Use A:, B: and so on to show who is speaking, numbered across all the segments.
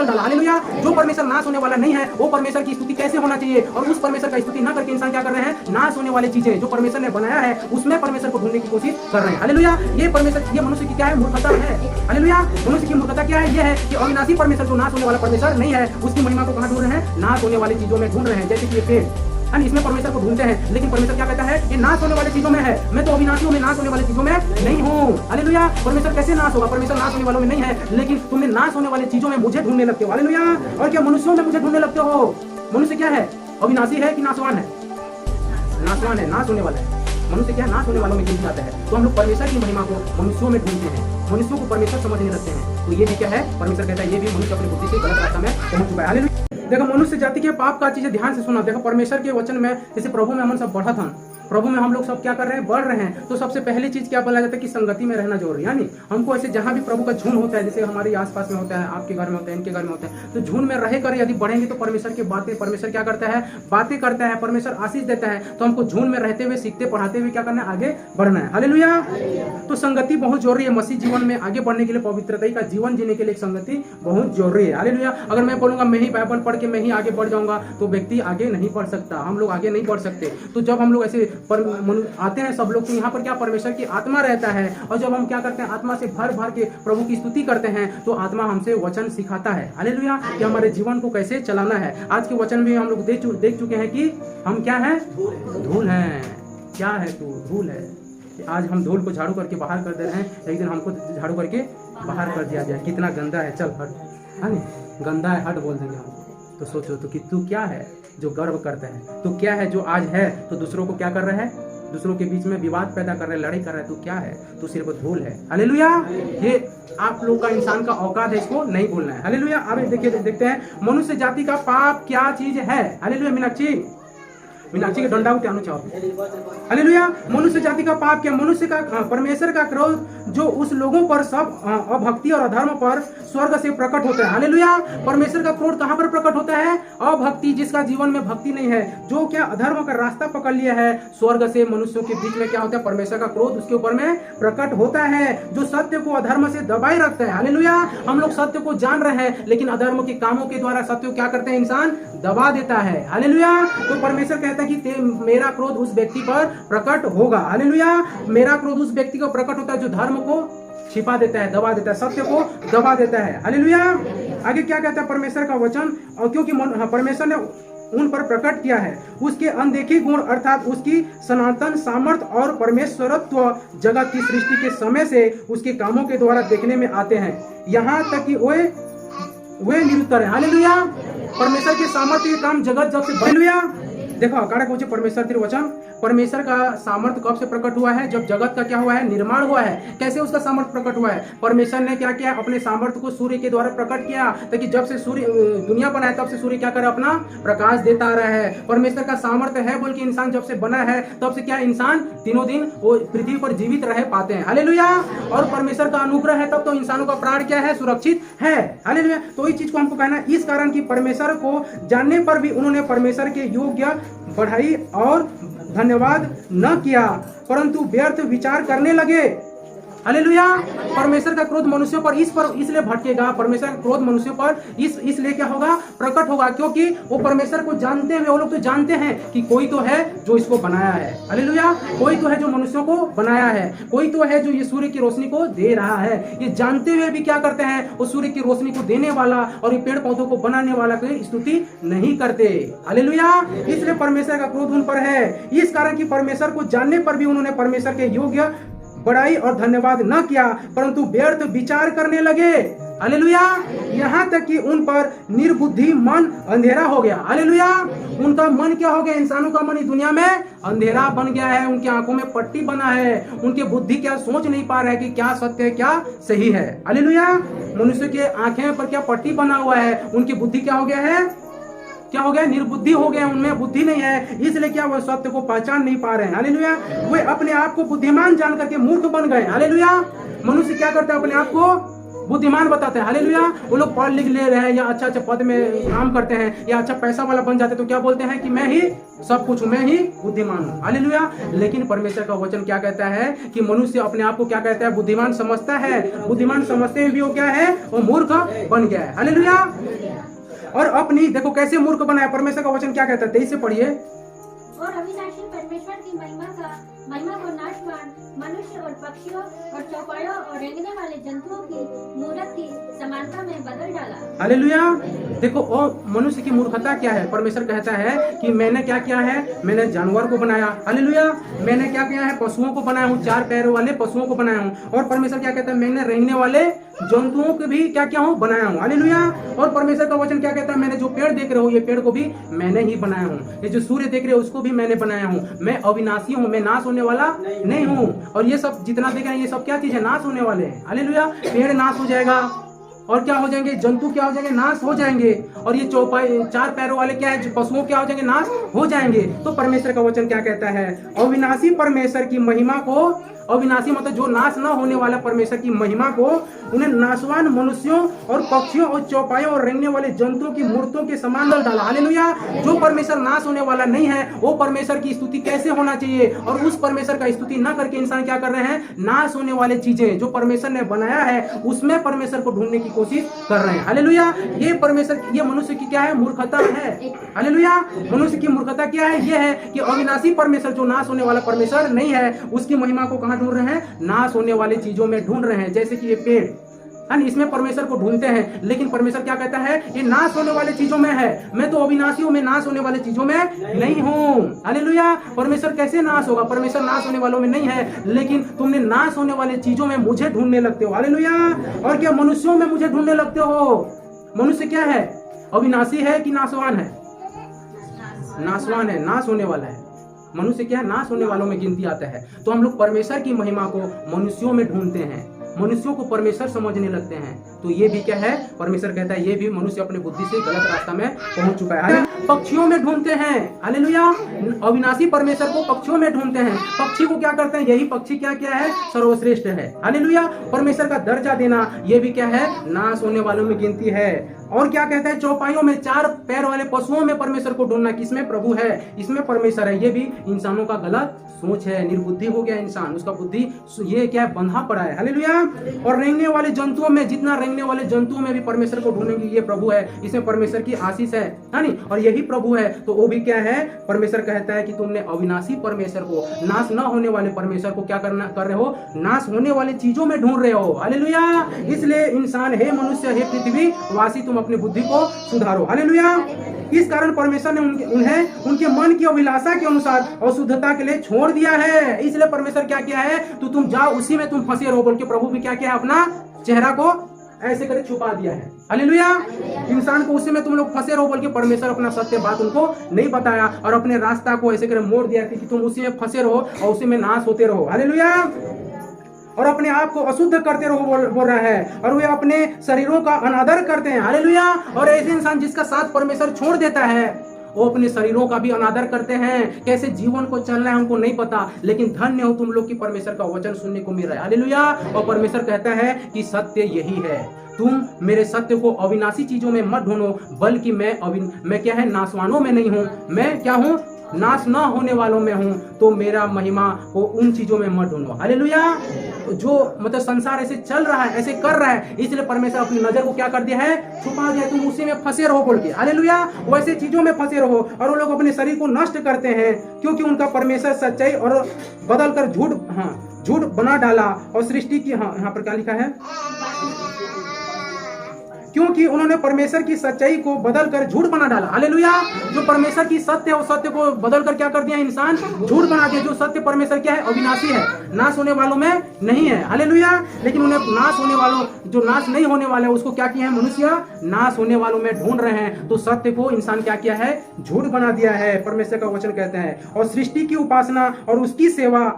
A: अक्कल डाला। हालेलुया। जो परमेश्वर नाश होने वाला नहीं है, वो परमेश्वर की स्तुति कैसे होना चाहिए, और उस परमेश्वर का स्तुति ना करके इंसान क्या कर रहे हैं, नाश होने वाली चीजें जो परमेश्वर ने बनाया है उसमें परमेश्वर को ढूंढने की कोशिश कर रहे हैं। हालेलुया। ये मनुष्य की क्या है, मूर्खता है। हालेलुया। मनुष्य की मूर्खता क्या है, ये है कि अविनाशी परमेश्वर जो नाश होने वाला परमेश्वर नहीं है, उसकी महिमा को कहां ढूंढ रहे हैं, नाश होने वाली चीजों में ढूंढ रहे हैं। जैसे कि ये पेड़, इसमें परमेश्वर को ढूंढते हैं, लेकिन परमेश्वर क्या कहता है, ये नाश होने वाली चीजों में है, मैं तो अविनाशियों में, नाश होने वाली चीजों में नहीं हूँ। हालेलुया। परमेश्वर कैसे नाश होगा, परमेश्वर नाश होने वालों में नहीं है, लेकिन तुमने नाश होने वाली चीजों में मुझे ढूंढने लगते हो। हालेलुया। और क्या मनुष्यों में मुझे ढूंढने लगते हो। मनुष्य क्या है, अविनाशी है कि नाशवान है, नाशवान है, नाश होने वाला है। मनुष्य क्या, नाश होने वालों में गिन जाता है। तो हम लोग परमेश्वर की महिमा को मनुष्यों में ढूंढते हैं, मनुष्यों को परमेश्वर समझने लगते हैं। तो ये भी क्या है, परमेश्वर कहता है ये भी मनुष्य अपनी बुद्धि से गलत रास्ता में पहुंच चुका है। हालेलुया। देखो मनुष्य जाति के पाप का चीजें ध्यान से सुना। देखो परमेश्वर के वचन में, जैसे प्रभु में हम सब बढ़त हम, प्रभु में हम लोग सब क्या कर रहे हैं, बढ़ रहे हैं। तो सबसे पहली चीज क्या बोला जाता है कि संगति में रहना जरूरी है। यानी हमको ऐसे जहां भी प्रभु का झुंड होता है, जैसे हमारे आसपास में होता है, आपके घर में होता है, इनके घर में होता है, तो झुंड में रहे कर यदि बढ़ेंगे तो परमेश्वर की बातें, परमेश्वर क्या करता है, बातें करता है, परमेश्वर आशीष देता है। तो हमको झुंड में रहते हुए, सीखते पढ़ाते हुए क्या करना है, आगे बढ़ना है। हालेलुया। तो संगति बहुत जरूरी है मसीह जीवन में आगे बढ़ने के लिए, पवित्रता का जीवन जीने के लिए संगति बहुत जरूरी है। हालेलुया। अगर मैं बोलूंगा मैं ही बाइबल पढ़ के मैं ही आगे बढ़ जाऊंगा, तो व्यक्ति आगे नहीं बढ़ सकता, हम लोग आगे नहीं बढ़ सकते। तो जब हम लोग ऐसे आते हैं सब लोग, तो यहाँ पर क्या परमेश्वर की आत्मा रहता है, और जब हम क्या करते हैं, आत्मा से भर भर के प्रभु की स्तुति करते हैं, तो आत्मा हमसे वचन सिखाता है। हालेलुया। कि हमारे जीवन को कैसे चलाना है। आज के वचन में हम लोग देख चुके हैं कि हम क्या है, धूल हैं। क्या है तू, धूल है। आज हम धूल को झाड़ू करके बाहर कर दे रहे हैं, एक दिन हमको झाड़ू करके बाहर कर दिया जाए, कितना गंदा है, चल हट, है नहीं, गंदा है, हट बोल देंगे हमको। तो सोचो तो कि तू क्या है जो गर्व करता है, तू क्या है जो आज है तो दूसरों को क्या कर रहा है, दूसरों के बीच में विवाद पैदा कर रहे हैं, लड़ाई कर रहे हैं। तू क्या है, तू सिर्फ धूल है। हालेलुया। ये आप लोग का इंसान का औकात है, इसको नहीं भूलना है। हालेलुया। अब देखते हैं मनुष्य जाति का पाप क्या चीज है। हालेलुया। मीनाक्षी के डंडा को चाहो। हालेलुया। मनुष्य जाति का पाप क्या, मनुष्य का परमेश्वर का क्रोध जो उस लोगों पर सब अभक्ति और अधर्म पर स्वर्ग से प्रकट होता है। हालेलुया। परमेश्वर का क्रोध कहां पर प्रकट होता है, अभक्ति, जिसका जीवन में भक्ति नहीं है, जो क्या अधर्म का रास्ता पकड़ लिया है, स्वर्ग से मनुष्यों के बीच में क्या होता है, परमेश्वर का क्रोध उसके ऊपर में प्रकट होता है, जो सत्य को अधर्म से दबाए रखता है। हालेलुया। हम लोग सत्य को जान रहे हैं, लेकिन अधर्म के कामों के द्वारा सत्य को क्या करते हैं, इंसान दबा देता है। हालेलुया। तो परमेश्वर कहता है कि मेरा क्रोध उस व्यक्ति पर प्रकट होगा। हालेलुया। मेरा क्रोध उस व्यक्ति को प्रकट होता है जो धर्म को छिपा देता है, दबा देता है, सत्य को दबा देता है। हालेलुया। आगे क्या कहता है परमेश्वर का वचन, और क्योंकि परमेश्वर ने उन पर प्रकट किया है उसके अनदेखी गुण, अर्थात उसकी सनातन सामर्थ और परमेश्वरत्व जगत की सृष्टि के समय से उसके कामों के द्वारा देखने में आते हैं, यहाँ तक कि वे निरुत्तर है। हालेलुया। परमेश्वर के सामर्थ्य के काम जगत जब से, हालेलुया। देखो अकाड़ा पूछे परमेश्वर तेरे वचन, परमेश्वर का सामर्थ्य कब से प्रकट हुआ है, जब जगत का क्या हुआ है, निर्माण हुआ है। कैसे उसका सामर्थ्य प्रकट हुआ है, परमेश्वर ने क्या किया, अपने सामर्थ्य को सूर्य के द्वारा प्रकट किया, ताकि जब से सूर्य दुनिया बना है तब से सूर्य क्या करे, अपना प्रकाश देता रहा है। परमेश्वर का सामर्थ्य है बोल के इंसान जब से बना है तब से क्या इंसान दिनों दिन वो पृथ्वी पर जीवित रह पाते हैं। हालेलुया। और परमेश्वर का अनुग्रह है तब तो इंसानों का प्राण क्या है, सुरक्षित है। हालेलुया। तो इस चीज को हमको कहना है, इस कारण की परमेश्वर को जानने पर भी उन्होंने परमेश्वर के योग्य बढ़ाई और धन्यवाद न किया, परंतु व्यर्थ विचार करने लगे। हालेलुया। परमेश्वर का क्रोध मनुष्यों पर इसलिए भटकेगा, परमेश्वर का क्रोध मनुष्यों पर इसलिए क्या होगा, प्रकट होगा, क्योंकि वो परमेश्वर को जानते हैं। वो लोग तो जानते हैं कि कोई तो है जो इसको बनाया है। हालेलुया। कोई तो है जो मनुष्यों को बनाया है, कोई तो है जो ये सूर्य की रोशनी को दे रहा है। ये जानते हुए भी क्या करते हैं, वो सूर्य की रोशनी को देने वाला और ये पेड़ पौधों को बनाने वाला की स्तुति नहीं करते। हालेलुया। इसलिए परमेश्वर का क्रोध उन पर है। इस कारण की परमेश्वर को जानने पर भी उन्होंने परमेश्वर के योग्य बड़ाई और धन्यवाद न किया, परंतु व्यर्थ विचार करने लगे। हालेलुया। यहाँ तक कि उन पर निर्बुद्धि मन अंधेरा हो गया। हालेलुया। उनका मन क्या हो गया, इंसानों का मन इस दुनिया में अंधेरा बन गया है। उनकी आंखों में पट्टी बना है, उनकी बुद्धि क्या सोच नहीं पा रहा है कि क्या सत्य है क्या सही है। हालेलुया। मनुष्य के आंखें पर क्या पट्टी बना हुआ है, उनकी बुद्धि क्या हो गया है, क्या हो गया, निर्बुद्धि हो गया, उनमें बुद्धि नहीं है, इसलिए क्या वो सत्य को पहचान नहीं पा रहे हैं। हालेलुया। वे अपने आप को बुद्धिमान जान करके मूर्ख बन गए। हालेलुया। मनुष्य क्या करता है, अपने आप को बुद्धिमान बताते हैं। हालेलुया। वो लोग पढ़ लिख ले रहे हैं या अच्छा अच्छा पद में काम करते हैं या अच्छा पैसा वाला बन जाते हैं तो क्या बोलते हैं कि मैं ही सब कुछ हूं, मैं ही बुद्धिमान हूं। हालेलुया। लेकिन परमेश्वर का वचन क्या कहता है कि मनुष्य अपने आप को क्या कहता है, बुद्धिमान समझता है। बुद्धिमान समझते हुए भी वो क्या है, वो मूर्ख बन गया है। हालेलुया। और अपनी देखो कैसे मूर्ख बनाया, परमेश्वर का वचन क्या कहता है, 23 से पढ़िए।
B: और अविनाशी परमेश्वर की महिमा को नाशवान मनुष्य और पक्षियों और चौपायों और रेंगने वाले जंतुओं की मूरत की समानता में बदल डाला।
A: हालेलुया। देखो ओ मनुष्य की मूर्खता क्या है, परमेश्वर कहता है कि मैंने क्या किया है, मैंने जानवर को बनाया। हालेलुया। मैंने क्या किया है, पशुओं को बनाया हूँ, 4 पैरों वाले पशुओं को बनाया हूँ। और परमेश्वर क्या कहता है, मैंने रेंगने वाले जंतुओं को भी क्या किया हूँ, बनाया हूँ। हालेलुया। और परमेश्वर का वचन क्या कहता है, मैंने जो पेड़ देख रहे हो ये पेड़ को भी मैंने ही बनाया हूँ, ये जो सूर्य देख रहे हो उसको भी मैंने बनाया हूँ। मैं अविनाशी हूँ, मैं नाश होने वाला नहीं हूँ। और ये सब जितना देख रहे हैं ये सब क्या चीज है, नाश होने वाले हैं। हालेलुया। पेड़ नाश हो जाएगा और क्या हो जाएंगे, जंतु क्या हो जाएंगे, नाश हो जाएंगे। और ये 4 पैरों वाले क्या है, पशुओं क्या हो जाएंगे, नाश हो जाएंगे। तो परमेश्वर का वचन क्या कहता है, अविनाशी परमेश्वर की महिमा को, अविनाशी मतलब जो नाश न होने वाला परमेश्वर की महिमा को उन्हें नाशवान मनुष्यों और पक्षियों और चौपायों और रेंगने वाले जंतुओं की मूर्तों के समान डाला। हालेलुया। जो परमेश्वर नाश होने वाला नहीं है वो परमेश्वर की स्तुति कैसे होना चाहिए, और उस परमेश्वर का स्तुति न करके इंसान क्या कर रहे हैं, नाश होने वाले चीजें जो परमेश्वर ने बनाया है उसमें परमेश्वर को ढूंढने की कोशिश कर रहे हैं। हालेलुया। ये परमेश्वर, ये मनुष्य की क्या है, मूर्खता है। हालेलुया। मनुष्य की मूर्खता क्या है, ये है कि अविनाशी परमेश्वर जो नाश होने वाला परमेश्वर नहीं है उसकी महिमा को कहां ढूंढ रहे हैं, नाश होने वाली चीजों में ढूंढ रहे हैं। जैसे कि ये पेड़ है, इसमें परमेश्वर को ढूंढते हैं, लेकिन परमेश्वर क्या कहता है, ये नाश होने वाले चीजों में है। मैं तो अविनाशी हूं, मैं नाश होने वाले चीजों में नहीं हूं। हालेलुया। परमेश्वर कैसे नाश होगा, परमेश्वर नाश होने वालों में नहीं है, लेकिन तुमने नाश होने वाले चीजों में मुझे ढूंढने लगते हो। हालेलुया। और क्या मनुष्यों में मुझे ढूंढने लगते हो। मनुष्य क्या है, अविनाशी है कि नाशवान है, नाशवान है, नाश होने वाला है। मनुष्य क्या है, नाश होने वालों में गिनती आता है। तो हम लोग परमेश्वर की महिमा को मनुष्यों में ढूंढते हैं, मनुष्यों को परमेश्वर समझने लगते हैं। तो ये भी क्या है, परमेश्वर कहता है ये भी मनुष्य अपने बुद्धि से गलत रास्ता में पहुंच चुका है। पक्षियों में ढूंढते हैं। हालेलुया। अविनाशी परमेश्वर को पक्षियों में ढूंढते हैं। पक्षी को क्या करते हैं, यही पक्षी क्या क्या है, सर्वश्रेष्ठ है। हालेलुया। परमेश्वर का दर्जा देना ये भी क्या है, नाश होने वालों में गिनती है। और क्या कहता है, चौपाइयों में 4 पैर वाले पशुओं में परमेश्वर को ढूंढना, किसमें, प्रभु है, इसमें परमेश्वर है। ये भी इंसानों का गलत सोच है, निर्बुद्धि हो गया इंसान, उसका बुद्धि ये क्या है, बंधा पड़ा है। हालेलुया। और रेंगने वाले जंतुओं में, जितना रेंगने वाले जंतुओं में भी परमेश्वर को ढूंढेंगे, ये प्रभु है, इसमें परमेश्वर की आशीष है नहीं, और यही प्रभु है। तो वो भी क्या है, परमेश्वर कहता है कि तुमने अविनाशी परमेश्वर को, नाश न होने वाले परमेश्वर को क्या कर रहे हो, नाश होने वाली चीजों में ढूंढ रहे हो। हालेलुया। इसलिए इंसान, हे मनुष्य, हे पृथ्वी वासी, तुम अपनी बुद्धि को सुधारो। हालेलुया। इस कारण परमेश्वर ने उन्हें उनके मन की अभिलाषा के अनुसार और शुद्धता के लिए छोड़ दिया है। इसलिए परमेश्वर क्या किया है, तो तुम जाओ उसी में तुम फंसे रहो बोल के प्रभु भी क्या किया है, अपना चेहरा को ऐसे करके छुपा दिया है। हालेलुया। इंसान को उसी में तुम लोग फंसे रहो बोल के परमेश्वर अपना सत्य बात उनको नहीं बताया और अपने रास्ता को ऐसे करके मोड़ दिया कि तुम उसी में फंसे रहो और उसी में नाश होते रहो। हालेलुया। और अपने आप को अशुद्ध करते रहो बोल रहा है, और वे अपने शरीरों का अनादर करते हैं। हालेलुया। और ऐसे इंसान जिसका साथ परमेश्वर छोड़ देता है वो अपने शरीरों का भी अनादर करते हैं। कैसे जीवन को चलना है हमको नहीं पता, लेकिन धन्य हो तुम लोग की परमेश्वर का वचन सुनने को मिल रहा है। हालेलुया। और परमेश्वर कहता है कि सत्य यही है, तुम मेरे सत्य को अविनाशी चीजों में मत ढूंढो, बल्कि मैं क्या है, नाशवानों में नहीं हूँ, मैं क्या हूँ, नाश न होने वालों में हूं। तो मेरा महिमा को उन चीजों में मत ढूंढो। हालेलुया। जो मतलब संसार ऐसे चल रहा है, ऐसे कर रहा है, इसलिए परमेश्वर अपनी नजर को क्या कर दिया है, छुपा दिया, तुम उसी में फंसे रहो बोल के। हालेलुया। वैसे चीजों में फंसे रहो, और वो लोग अपने शरीर को नष्ट करते हैं, क्योंकि उनका परमेश्वर सच्चाई और बदल कर झूठ बना डाला। और सृष्टि की, यहाँ पर क्या लिखा है, क्योंकि उन्होंने परमेश्वर की सच्चाई को बदल कर झूठ बना डाला। हालेलुया। जो परमेश्वर की सत्य है, उस सत्य को बदल कर क्या कर दिया इंसान, झूठ बना दिया। जो सत्य परमेश्वर क्या है, अविनाशी है, नाश होने वालों में नहीं है। हालेलुया। लेकिन उन्हें नाश होने वालों, जो नाश नहीं होने वाले हैं, उसको क्या किया है, मनुष्य नाश होने वालों में ढूंढ रहे हैं। तो सत्य को इंसान क्या किया है, झूठ बना दिया है, परमेश्वर का वचन कहते हैं। और सृष्टि की उपासना और उसकी सेवा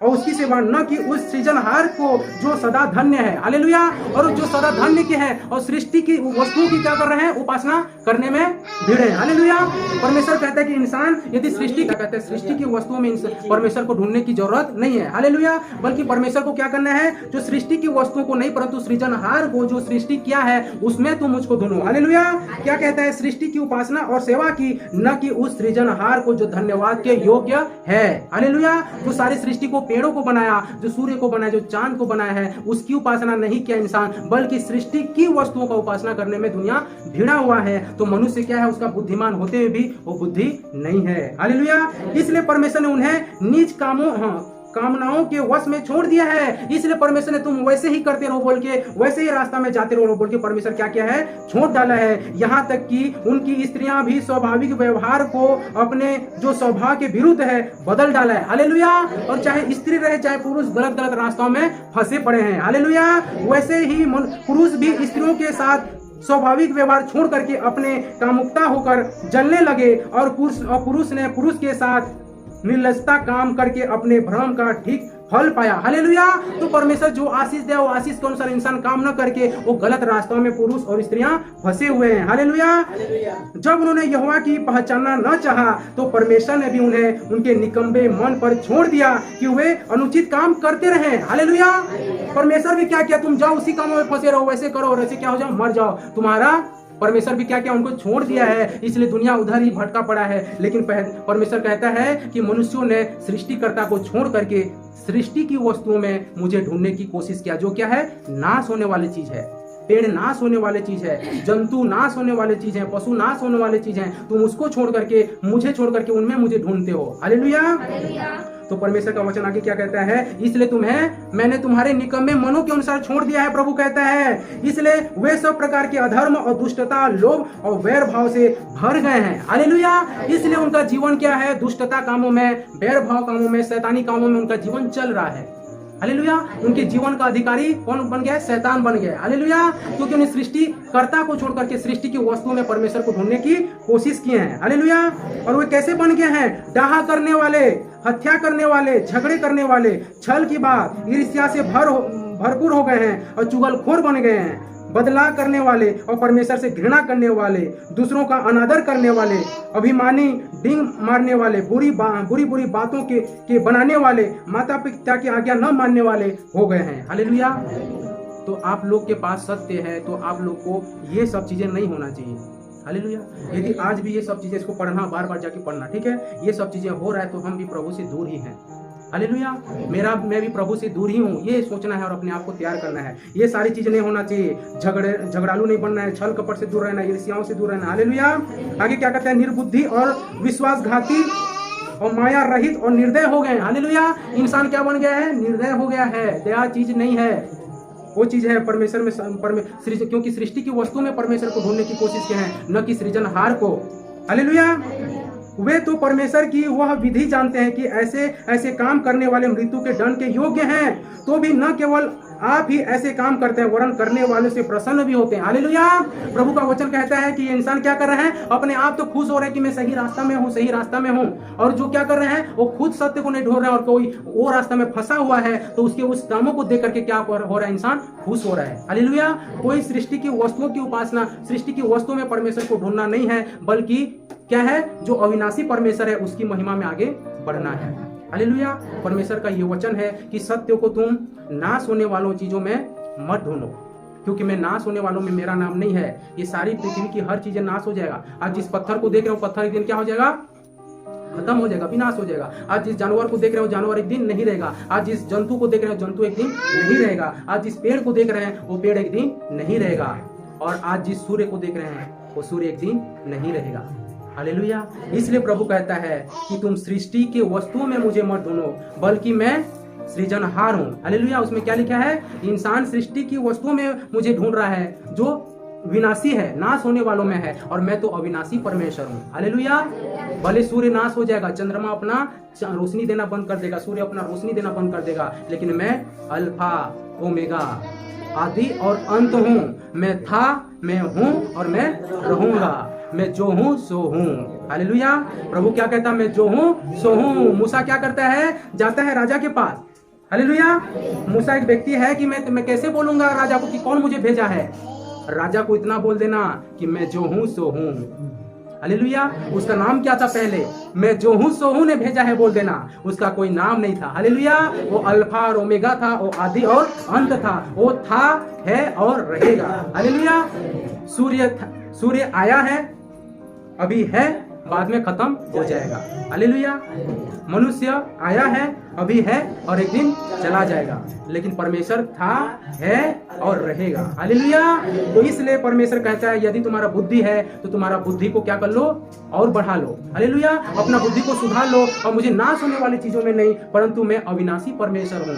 A: और उसकी सेवा, न कि उस सृजनहार को जो सदा धन्य है। हालेलुया। और जो सदा धन्य के है और सृष्टि की वस्तुओं की क्या कर रहे हैं, उपासना करने में भिड़े। हालेलुया। परमेश्वर कहता है कि इंसान यदि सृष्टि क्या कहते हैं, सृष्टि की वस्तुओं में परमेश्वर को ढूंढने की जरूरत नहीं है। हालेलुया। बल्कि परमेश्वर को क्या करना है, जो सृष्टि की वस्तुओं को नहीं परंतु सृजनहार को जो सृष्टि किया है उसमें तुम मुझको ढूंढो। हालेलुया। क्या कहता है, सृष्टि की उपासना और सेवा की, न कि उस सृजनहार को जो धन्यवाद के योग्य है। हालेलुया। जो सारी सृष्टि को, पेड़ों को बनाया, जो सूर्य को बनाया, जो चांद को बनाया है, उसकी उपासना नहीं किया इंसान, बल्कि सृष्टि की वस्तुओं का उपासना करने में दुनिया भिड़ा हुआ है। तो मनुष्य क्या है, उसका बुद्धिमान होते हुए भी वो बुद्धि नहीं है। हालेलुया। इसलिए परमेश्वर ने उन्हें निज कामनाओं के वश में छोड़ दिया है। इसलिए परमेश्वर ने तुम वैसे ही करते रहो बोल के, वैसे ही रास्ता में जाते रहो बोल के परमेश्वर क्या किया है, छोड़ डाला है। यहाँ तक कि उनकी स्त्रियां भी स्वाभाविक व्यवहार को अपने जो स्वभाव के विरुद्ध है बदल डाला है। हालेलुया। और चाहे स्त्री रहे चाहे पुरुष गलत गलत रास्तों में फंसे पड़े हैं। हालेलुया। वैसे ही पुरुष भी स्त्रियों के साथ स्वाभाविक व्यवहार छोड़ करके अपने कामुकता होकर जलने लगे, और पुरुष ने पुरुष के साथ निर्लजता काम करके अपने भ्रम का ठीक फल पाया। हालेलुया। तो परमेश्वर जो आशीष दे वो आशीष के अनुसार इंसान काम न करके वो गलत रास्तों में पुरुष और स्त्रियां फंसे हुए हैं। हालेलुया। जब उन्होंने यहोवा की पहचानना न चाहा तो परमेश्वर ने भी उन्हें उनके निकम्बे मन पर छोड़ दिया कि वे अनुचित काम करते रहे। हालेलुया। परमेश्वर भी क्या किया, तुम जाओ उसी कामों में फंसे रहो, वैसे करो और ऐसे क्या हो जाओ, मर जाओ। तुम्हारा परमेश्वर भी क्या किया, उनको छोड़ दिया है। इसलिए दुनिया उधर ही भटका पड़ा है। लेकिन परमेश्वर कहता है कि मनुष्यों ने सृष्टिकर्ता को छोड़ करके सृष्टि की वस्तुओं में मुझे ढूंढने की कोशिश किया, जो क्या है, नाश होने वाली चीज है। पेड़ नाश होने वाले चीज है, जंतु नाश होने वाले चीज है, पशु नाश होने वाले चीज है। तुम उसको छोड़ करके, मुझे छोड़ करके उनमें मुझे ढूंढते हो। हालेलुया। तो परमेश्वर का वचन आगे क्या कहता है, इसलिए मैंने तुम्हारे निकम्मे मनों के अनुसार छोड़ दिया है। प्रभु कहता है इसलिए वे सब प्रकार के अधर्म और दुष्टता, लोभ और वैर भाव से भर गए हैं। हालेलुया। इसलिए उनका जीवन क्या है, दुष्टता कामों में, वैर भाव कामों में, शैतानी कामों में उनका जीवन चल रहा है। हालेलुया। उनके जीवन का अधिकारी कौन बन गया, शैतान बन गया। हालेलुया। क्योंकि उन्हें सृष्टिकर्ता को छोड़ करके सृष्टि की वस्तुओं में परमेश्वर को ढूंढने की कोशिश किए हैं। हालेलुया। और वे कैसे बन गए हैं, डाहा करने वाले, हत्या करने वाले, झगड़े करने वाले, छल की बात, ईर्ष्या से भरपूर हो गए हैं और चुगलखोर बन गए हैं, बदला करने वाले और परमेश्वर से घृणा करने वाले, दूसरों का अनादर करने वाले, अभिमानी, डींग मारने वाले, बुरी बातों के बनाने वाले, माता पिता की आज्ञा न मानने वाले हो गए हैं। हालेलुया। तो आप लोग के पास सत्य है तो आप लोग को ये सब चीजें नहीं होना चाहिए। हालेलुया। यदि आज भी ये सब चीजें, इसको पढ़ना, बार बार जाके पढ़ना, ठीक है, ये सब चीजें हो रहा है तो हम भी प्रभु से दूर ही हैं। हालेलुया। मैं भी प्रभु से दूर ही हूँ, ये सोचना है और अपने आप को तैयार करना है। ये सारी चीजें नहीं होना चाहिए। झगड़ालू नहीं बनना है, छल कपट से दूर रहना है, ईर्ष्याओं से दूर रहना है। हालेलुया। आगे क्या कहते हैं, निर्बुद्धि और विश्वासघाती और माया रहित और निर्दय हो गए। हालेलुया। इंसान क्या बन गया है, निर्दय हो गया है। दया चीज नहीं है, वो चीज है परमेश्वर में, क्योंकि सृष्टि की वस्तु में परमेश्वर को ढूंढने की कोशिश की है, न कि सृजनहार को। हालेलुया। वे तो परमेश्वर की वह विधि जानते हैं कि ऐसे काम करने वाले मृत्यु के दंड के योग्य हैं, तो भी न केवल आप ही ऐसे काम करते हैं वरन करने वालों से प्रसन्न भी होते हैं। हालेलुया। प्रभु का वचन कहता है कि ये इंसान क्या कर रहे हैं, अपने आप तो खुश हो रहे हैं कि मैं सही रास्ता में हूँ, सही रास्ता में हूँ, और जो क्या कर रहे हैं वो खुद सत्य को नहीं ढूंढ रहे हैं और कोई वो रास्ता में फंसा हुआ है तो उसके उस कामों को देख करके क्या हो रहा है, इंसान खुश हो रहा है। हालेलुया। कोई सृष्टि की वस्तुओं की उपासना, सृष्टि की वस्तुओं में परमेश्वर को ढूंढना नहीं है, बल्कि क्या है, जो अविनाशी परमेश्वर है उसकी महिमा में आगे बढ़ना है। हालेलुया। परमेश्वर का ये वचन है कि सत्य को तुम नाश होने वालों चीजों में मत ढूंढो, क्योंकि मैं नाश होने वालों में मेरा नाम नहीं है। ये सारी पृथ्वी की हर चीजें नाश हो जाएगा। आज जिस पत्थर को देख रहे हो, पत्थर एक दिन क्या हो जाएगा, खत्म हो जाएगा, विनाश हो जाएगा। आज जिस जानवर को देख रहे हो, जानवर एक दिन नहीं रहेगा। आज जिस जंतु को देख रहे हो, जंतु एक दिन नहीं रहेगा। आज जिस पेड़ को देख रहे हैं वो पेड़ एक दिन नहीं रहेगा। और आज जिस सूर्य को देख रहे हैं वो सूर्य एक दिन नहीं रहेगा। हालेलुया। इसलिए प्रभु कहता है कि तुम सृष्टि के वस्तुओं में मुझे मत ढूंढो, बल्कि मैं सृजनहार हूँ। हालेलुया। उसमें क्या लिखा है, इंसान सृष्टि की वस्तुओं में मुझे ढूंढ रहा है जो विनाशी है, नाश होने वालों में है, और मैं तो अविनाशी परमेश्वर हूँ। हालेलुया। भले सूर्य नाश हो जाएगा, चंद्रमा अपना रोशनी देना बंद कर देगा, सूर्य अपना रोशनी देना बंद कर देगा, लेकिन मैं अल्फा ओमेगा, आदि और अंत हूँ। मैं था, मैं हूँ और मैं रहूंगा। मैं जो हूँ सो हूँ। हालेलुया। प्रभु क्या कहता है, मैं जो हूँ सो हूँ। मूसा क्या करता है, जाता है राजा के पास, हालेलुया। मूसा एक व्यक्ति है कि मैं कैसे बोलूंगा राजा को कि कौन मुझे भेजा है। राजा को इतना बोल देना कि मैं जो हूं सो हूं। हालेलुया। उसका नाम क्या था पहले? मैं जो हूं सो हूं ने भेजा है बोल देना। उसका कोई नाम नहीं था। हालेलुया। वो अल्फा और ओमेगा था, वो आदि और अंत था, वो था, है और रहेगा। हालेलुया। सूर्य आया है, अभी है, बाद में खत्म हो जाएगा। हालेलुया। मनुष्य आया है, अभी है और एक दिन चला जाएगा, लेकिन परमेश्वर था, है और रहेगा। हालेलुया। तो इसलिए परमेश्वर कहता है यदि तुम्हारा बुद्धि है तो तुम्हारा बुद्धि को क्या कर लो और बढ़ा लो। हालेलुया। अपना बुद्धि को सुधार लो और मुझे नाश होने वाली चीजों में नहीं, परंतु मैं अविनाशी परमेश्वर हूँ।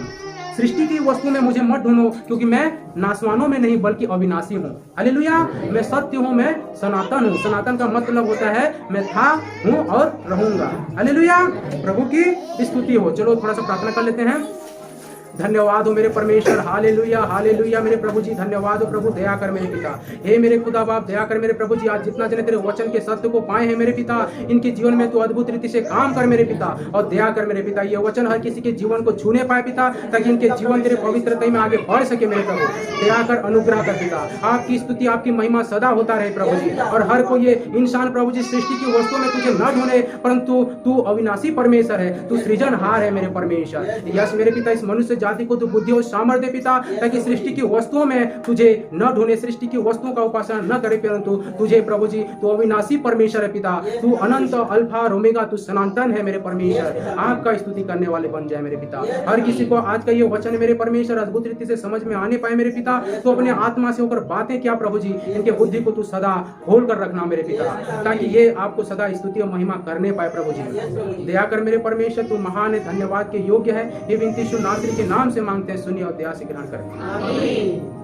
A: सृष्टि की वस्तु में मुझे मत ढूंढो, क्योंकि मैं नाशवानों में नहीं बल्कि अविनाशी हूँ। हालेलुया। मैं सत्य हूँ, मैं सनातन हूँ। सनातन का मतलब होता है मैं था, हूँ और रहूंगा। हालेलुया। प्रभु की स्तुति हो। चलो थोड़ा सा प्रार्थना कर लेते हैं। धन्यवाद हो मेरे परमेश्वर। Hallelujah, hallelujah. मेरे प्रभु जी धन्यवाद हो प्रभु, दया कर मेरे पिता। हे मेरे खुदा बाप, दया कर मेरे प्रभु जी। आज जितना जने तेरे वचन के सत्य को पाए हैं मेरे पिता, इनके जीवन में तू अद्भुत रीति से काम कर मेरे पिता, और दया कर मेरे पिता। ये वचन हर किसी के जीवन को छूने पाए पिता, ताकि इनके जीवन तेरे पवित्रता में आगे बढ़ सके मेरे प्रभु। दया कर, अनुग्रह कर पिता। आपकी स्तुति, आपकी महिमा सदा होता रहे प्रभु जी। और हर कोई ये इंसान प्रभु जी सृष्टि की वस्तुओं में तुझे न ढूंढे, परंतु तू अविनाशी परमेश्वर है, तू सृजनहार है मेरे परमेश्वर। यस मेरे पिता, इस मनुष्य जाति को तू बुद्धि और सामर्थ्य पिता, ताकि सृष्टि की वस्तुओं में तुझे न ढूंढे, सृष्टि की वस्तुओं का उपासना न करे, परंतु तुझे प्रभु जी तू अविनाशी परमेश्वर है पिता। तू अनंत, अल्फा और ओमेगा, तू सनातन है मेरे परमेश्वर। आपका स्तुति करने वाले बन जाए मेरे पिता। हर किसी को आज का ये वचन मेरे परमेश्वर अद्भुत रीति से समझ में आने पाए मेरे पिता। तो अपने आत्मा से होकर बातें क्या प्रभु जी, इनके बुद्धि को तू सदा खोल कर रखना मेरे पिता, ताकि ये आपको सदा स्तुति और महिमा करने पाए प्रभु जी। दया कर मेरे परमेश्वर, तू महान है, धन्यवाद के योग्य है। ये विनती यीशु नासरी के नाम से मांगते हैं, सुनिए और दया से ग्रहण करें।